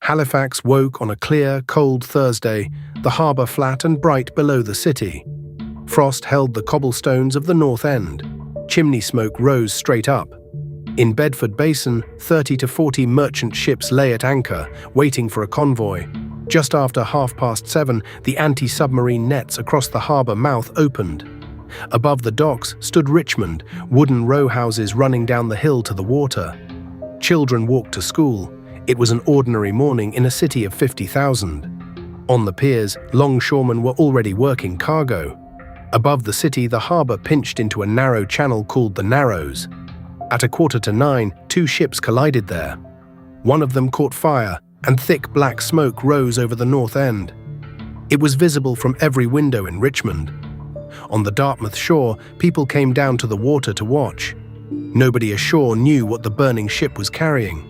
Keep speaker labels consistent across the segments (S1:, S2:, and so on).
S1: Halifax woke on a clear, cold Thursday, the harbour flat and bright below the city. Frost held the cobblestones of the north end. Chimney smoke rose straight up. In Bedford Basin, 30 to 40 merchant ships lay at anchor, waiting for a convoy. Just after 7:30, the anti-submarine nets across the harbour mouth opened. Above the docks stood Richmond, wooden row houses running down the hill to the water. Children walked to school. It was an ordinary morning in a city of 50,000. On the piers, longshoremen were already working cargo. Above the city, the harbour pinched into a narrow channel called the Narrows. At 9:15, two ships collided there. One of them caught fire, and thick black smoke rose over the north end. It was visible from every window in Richmond. On the Dartmouth shore, people came down to the water to watch. Nobody ashore knew what the burning ship was carrying.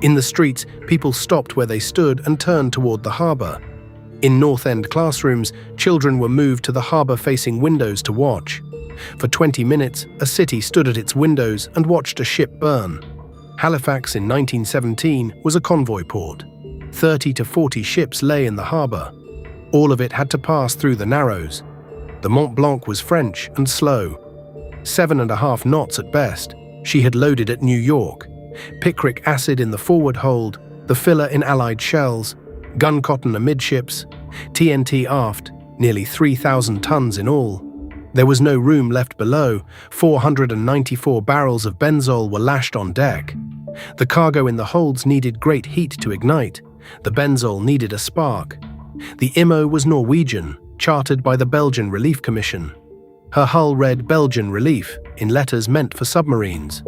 S1: In the streets, people stopped where they stood and turned toward the harbour. In North End classrooms, children were moved to the harbour-facing windows to watch. For 20 minutes, a city stood at its windows and watched a ship burn. Halifax in 1917 was a convoy port. 30 to 40 ships lay in the harbour. All of it had to pass through the Narrows. The Mont-Blanc was French and slow. 7.5 knots at best. She had loaded at New York. Picric acid in the forward hold, the filler in Allied shells, guncotton amidships, TNT aft, nearly 3,000 tons in all. There was no room left below. 494 barrels of benzol were lashed on deck. The cargo in the holds needed great heat to ignite. The benzol needed a spark. The IMO was Norwegian, chartered by the Belgian Relief Commission. Her hull read Belgian Relief, in letters meant for submarines.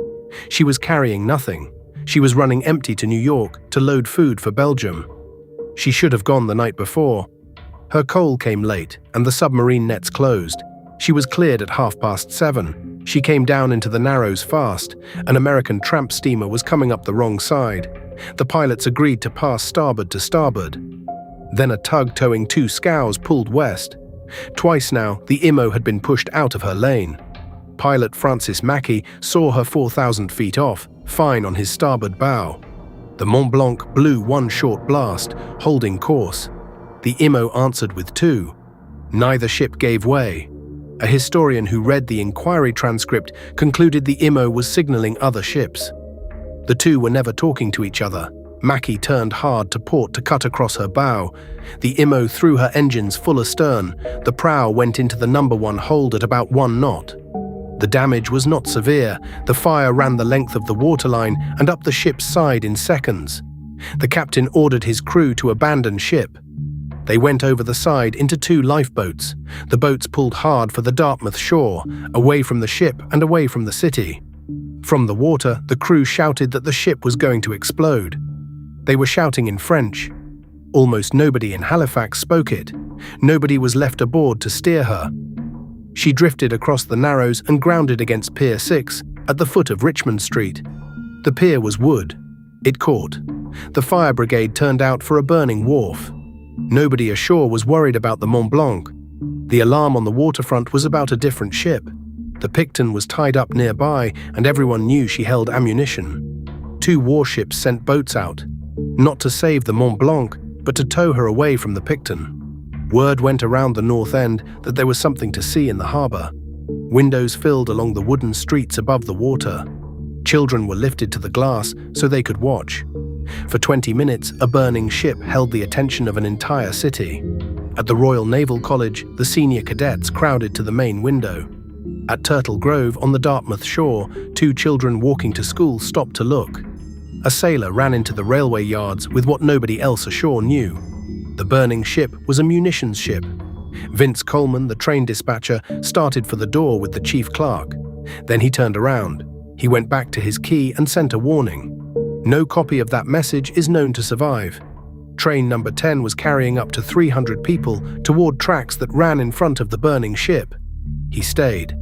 S1: She was carrying nothing. She was running empty to New York to load food for Belgium. She should have gone the night before. Her coal came late, and the submarine nets closed. She was cleared at 7:30. She came down into the Narrows fast. An American tramp steamer was coming up the wrong side. The pilots agreed to pass starboard to starboard. Then a tug towing 2 scows pulled west. Twice now, the IMO had been pushed out of her lane. Pilot Francis Mackey saw her 4,000 feet off, fine on his starboard bow. The Mont-Blanc blew one short blast, holding course. The IMO answered with 2. Neither ship gave way. A historian who read the inquiry transcript concluded the IMO was signaling other ships. The two were never talking to each other. Mackey turned hard to port to cut across her bow. The IMO threw her engines full astern. The prow went into the number 1 hold at about 1 knot. The damage was not severe. The fire ran the length of the waterline and up the ship's side in seconds. The captain ordered his crew to abandon ship. They went over the side into 2 lifeboats. The boats pulled hard for the Dartmouth shore, away from the ship and away from the city. From the water, the crew shouted that the ship was going to explode. They were shouting in French. Almost nobody in Halifax spoke it. Nobody was left aboard to steer her. She drifted across the Narrows and grounded against Pier 6 at the foot of Richmond Street. The pier was wood. It caught. The fire brigade turned out for a burning wharf. Nobody ashore was worried about the Mont-Blanc. The alarm on the waterfront was about a different ship. The Picton was tied up nearby, and everyone knew she held ammunition. 2 warships sent boats out, not to save the Mont-Blanc, but to tow her away from the Picton. Word went around the north end that there was something to see in the harbour. Windows filled along the wooden streets above the water. Children were lifted to the glass so they could watch. For 20 minutes, a burning ship held the attention of an entire city. At the Royal Naval College, the senior cadets crowded to the main window. At Turtle Grove on the Dartmouth shore, 2 children walking to school stopped to look. A sailor ran into the railway yards with what nobody else ashore knew. The burning ship was a munitions ship. Vince Coleman, the train dispatcher, started for the door with the chief clerk. Then he turned around. He went back to his key and sent a warning. No copy of that message is known to survive. Train number 10 was carrying up to 300 people toward tracks that ran in front of the burning ship. He stayed.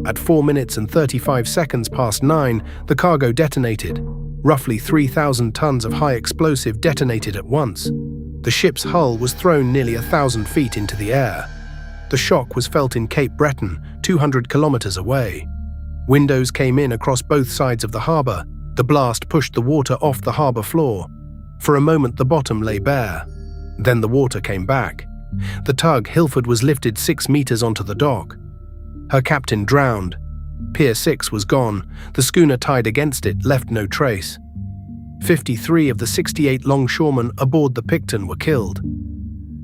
S1: At 4 minutes and 35 seconds past 9, the cargo detonated. Roughly 3,000 tons of high explosive detonated at once. The ship's hull was thrown nearly 1,000 feet into the air. The shock was felt in Cape Breton, 200 kilometers away. Windows came in across both sides of the harbour. The blast pushed the water off the harbour floor. For a moment the bottom lay bare. Then the water came back. The tug Hilford was lifted 6 meters onto the dock. Her captain drowned. Pier 6 was gone. The schooner tied against it left no trace. 53 of the 68 longshoremen aboard the Picton were killed.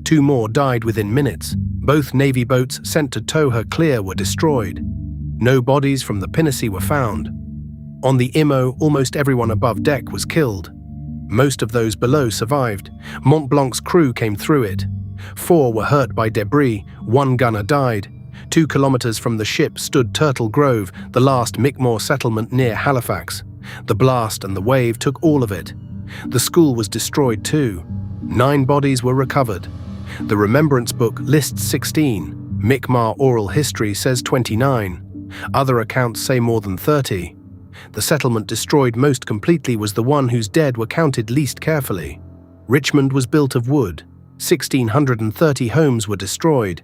S1: 2 more died within minutes. Both Navy boats sent to tow her clear were destroyed. No bodies from the pinnace were found. On the Imo, almost everyone above deck was killed. Most of those below survived. Mont-Blanc's crew came through it. 4 were hurt by debris. 1 gunner died. 2 kilometers from the ship stood Turtle Grove, the last Mi'kmaq settlement near Halifax. The blast and the wave took all of it. The school was destroyed too. 9 bodies were recovered. The remembrance book lists 16. Mi'kmaq oral history says 29. Other accounts say more than 30. The settlement destroyed most completely was the one whose dead were counted least carefully. Richmond was built of wood. 1,630 homes were destroyed.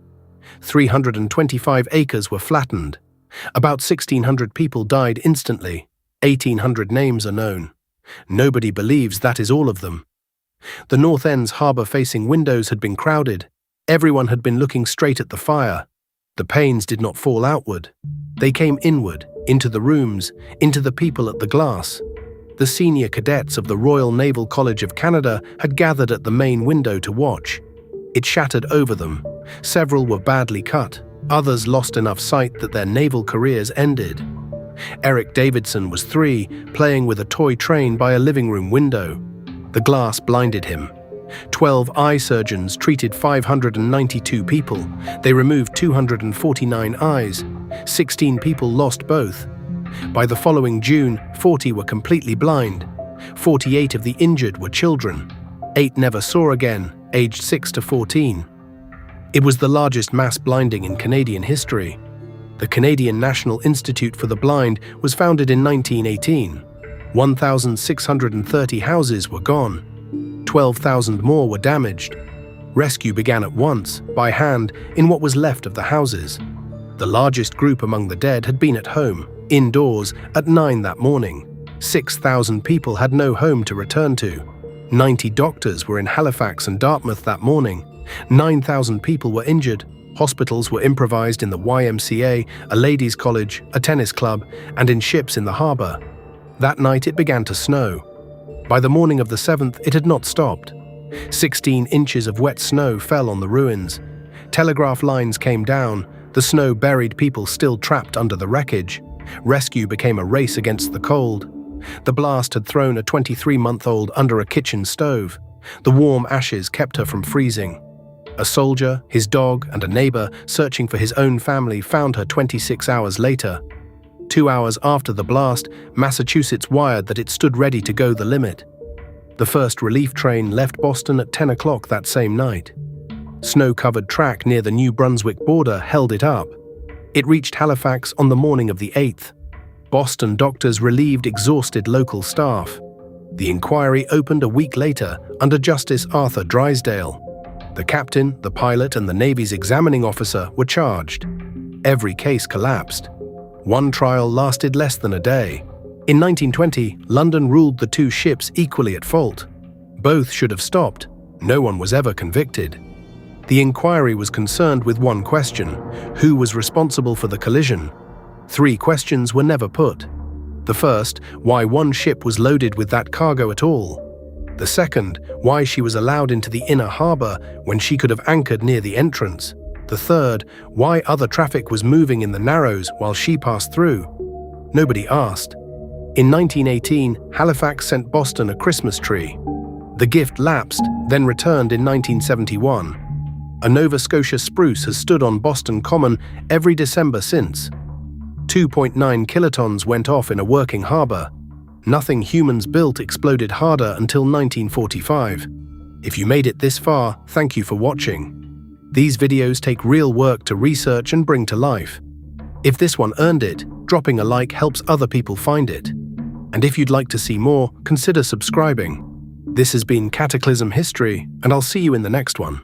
S1: 325 acres were flattened. About 1,600 people died instantly. 1,800 names are known. Nobody believes that is all of them. The North End's harbour-facing windows had been crowded. Everyone had been looking straight at the fire. The panes did not fall outward. They came inward, into the rooms, into the people at the glass. The senior cadets of the Royal Naval College of Canada had gathered at the main window to watch. It shattered over them. Several were badly cut. Others lost enough sight that their naval careers ended. Eric Davidson was 3, playing with a toy train by a living room window. The glass blinded him. 12 eye surgeons treated 592 people. They removed 249 eyes. 16 people lost both. By the following June, 40 were completely blind. 48 of the injured were children. 8 never saw again, aged 6 to 14. It was the largest mass blinding in Canadian history. The Canadian National Institute for the Blind was founded in 1918. 1,630 houses were gone. 12,000 more were damaged. Rescue began at once, by hand, in what was left of the houses. The largest group among the dead had been at home, indoors, at 9 that morning. 6,000 people had no home to return to. 90 doctors were in Halifax and Dartmouth that morning. 9,000 people were injured. Hospitals were improvised in the YMCA, a ladies' college, a tennis club, and in ships in the harbour. That night it began to snow. By the morning of the 7th, it had not stopped. 16 inches of wet snow fell on the ruins. Telegraph lines came down. The snow buried people still trapped under the wreckage. Rescue became a race against the cold. The blast had thrown a 23-month-old under a kitchen stove. The warm ashes kept her from freezing. A soldier, his dog, and a neighbor searching for his own family found her 26 hours later. 2 hours after the blast, Massachusetts wired that it stood ready to go the limit. The first relief train left Boston at 10 o'clock that same night. Snow-covered track near the New Brunswick border held it up. It reached Halifax on the morning of the 8th. Boston doctors relieved exhausted local staff. The inquiry opened a week later under Justice Arthur Drysdale. The captain, the pilot, and the Navy's examining officer were charged. Every case collapsed. One trial lasted less than a day. In 1920, London ruled the 2 ships equally at fault. Both should have stopped. No one was ever convicted. The inquiry was concerned with one question: who was responsible for the collision? 3 questions were never put. The first, why one ship was loaded with that cargo at all. The second, why she was allowed into the inner harbour when she could have anchored near the entrance. The third, why other traffic was moving in the Narrows while she passed through. Nobody asked. In 1918, Halifax sent Boston a Christmas tree. The gift lapsed, then returned in 1971. A Nova Scotia spruce has stood on Boston Common every December since. 2.9 kilotons went off in a working harbour. Nothing humans built exploded harder until 1945. If you made it this far, thank you for watching. These videos take real work to research and bring to life. If this one earned it, dropping a like helps other people find it. And if you'd like to see more, consider subscribing. This has been Cataclysm History, and I'll see you in the next one.